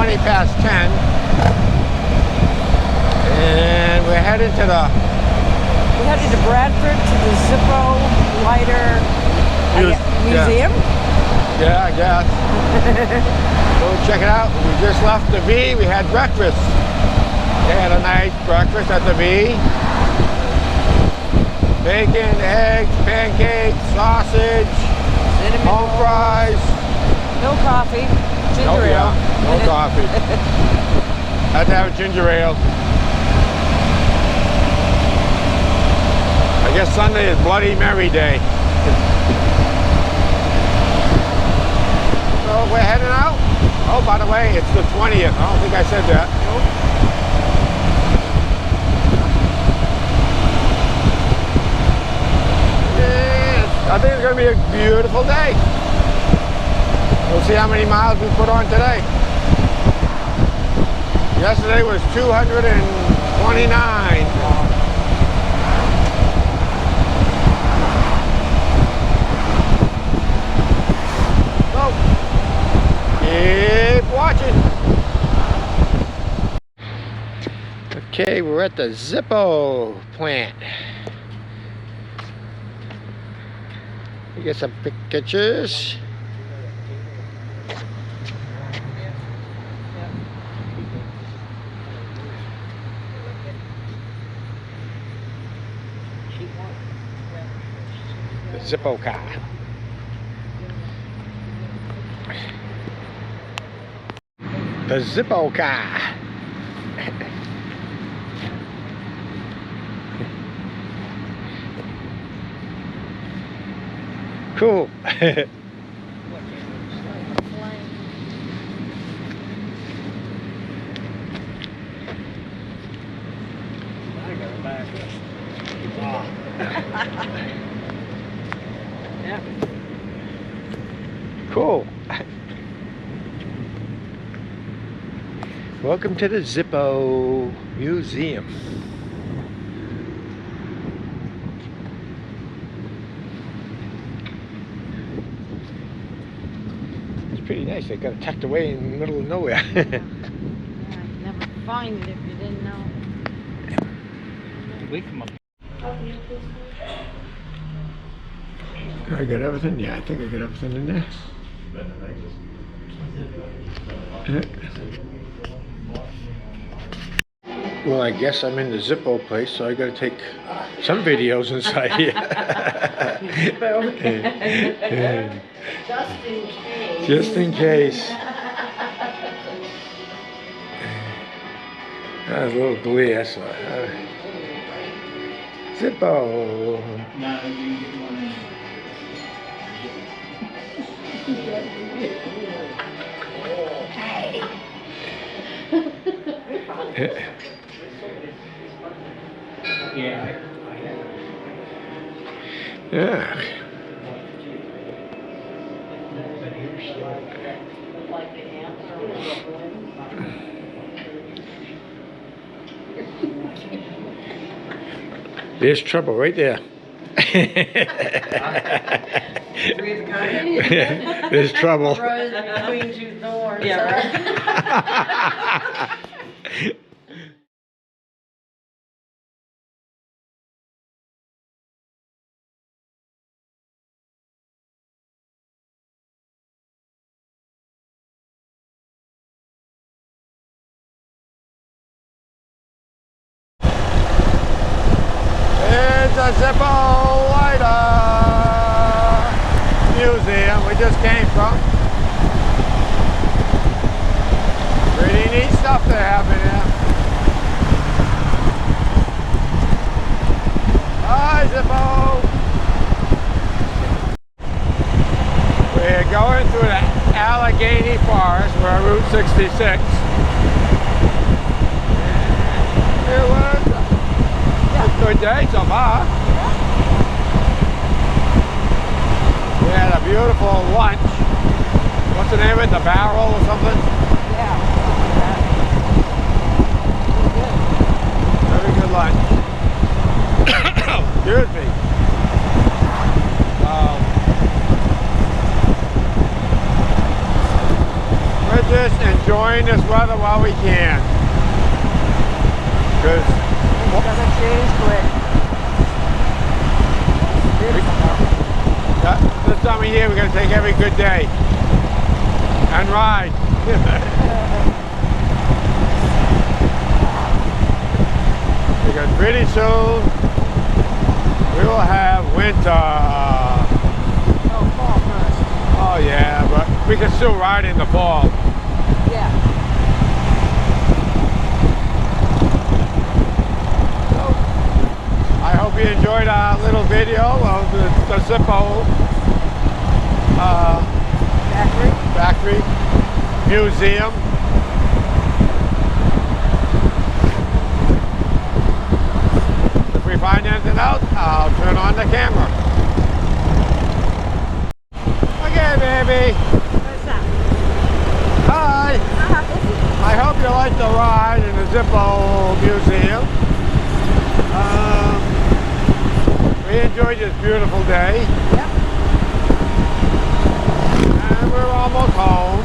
20 past 10. And we're headed to the... We're headed to Bradford to the Zippo Lighter Museum. Yeah, I guess. Go check it out. We just left the V. We had breakfast. They had a nice breakfast at the V. Bacon, eggs, pancakes, sausage, home fries. No coffee. Ginger ale. No coffee. Had to have a ginger ale. I guess Sunday is Bloody Mary Day. So we're heading out. Oh, by the way, it's the 20th. I don't think I said that. Nope. I think it's going to be a beautiful day. We'll see how many miles we put on today. Yesterday was 229. So, keep watching. Okay, we're at the Zippo plant. Get some pictures. The Zippo car. The Zippo car. Cool. Cool. Welcome to the Zippo Museum. Pretty nice. They got it tucked away in the middle of nowhere. Yeah, you'd never find it if you didn't know. We come up. I got everything? Yeah, I think I got everything in there. Well, I guess I'm in the Zippo place, so I got to take some videos inside here. Just in case. Just in case. That was a little glare, so Zippo. Yeah. Yeah. There's trouble right there. There's trouble. Between two thorns. Yeah, right. It's a Zippo Lighter Museum we just came from. Pretty neat stuff they have in here. Hi, Zippo! We're going through the Allegheny Forest. We're on Route 66. It was a good day so far. We had a beautiful lunch. What's the name of it? The Barrel or something? Yeah, something like that. Very good lunch. Excuse me. We're just enjoying enjoying this weather while we can. Because It's gonna change quick. this time of year we're going to take every good day and ride. Because pretty soon we will have winter. Oh, fall first. Oh yeah, but we can still ride in the fall. Yeah. I hope you enjoyed our little video of the Zippo factory museum. If we find anything out, I'll turn on the camera. Okay, baby. What's that? Hi. I hope you like the ride in the Zippo museum. We enjoyed this beautiful day. Yep. And we're almost home.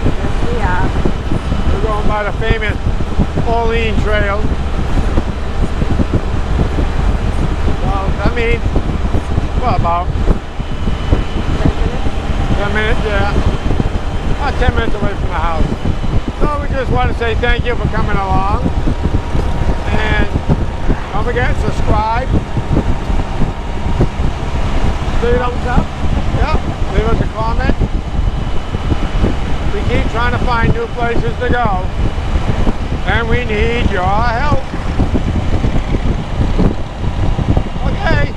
Yes, we are. We're going by the famous Pauline Trail. So that means, well, about 10 minutes, yeah. About 10 minutes away from the house. So we just want to say thank you for coming along. And don't forget, subscribe. Leave thumbs up. Yep. Leave us a comment. We keep trying to find new places to go. And we need your help. Okay.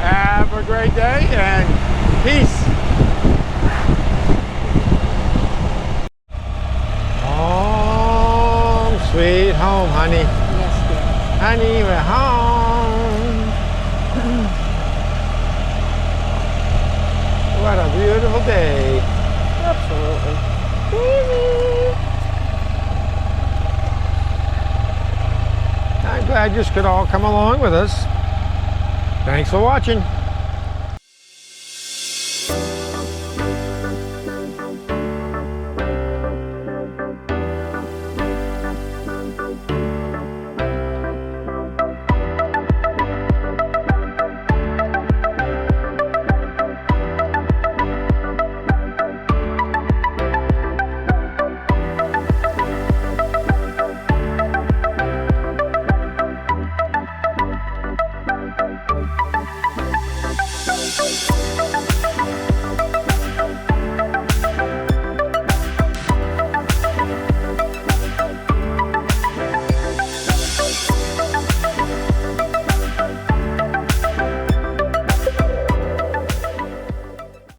Have a great day and peace. Home, sweet home, honey. Yes, dear. Honey, we're home. What a beautiful day. Absolutely. I'm glad you could all come along with us. Thanks for watching.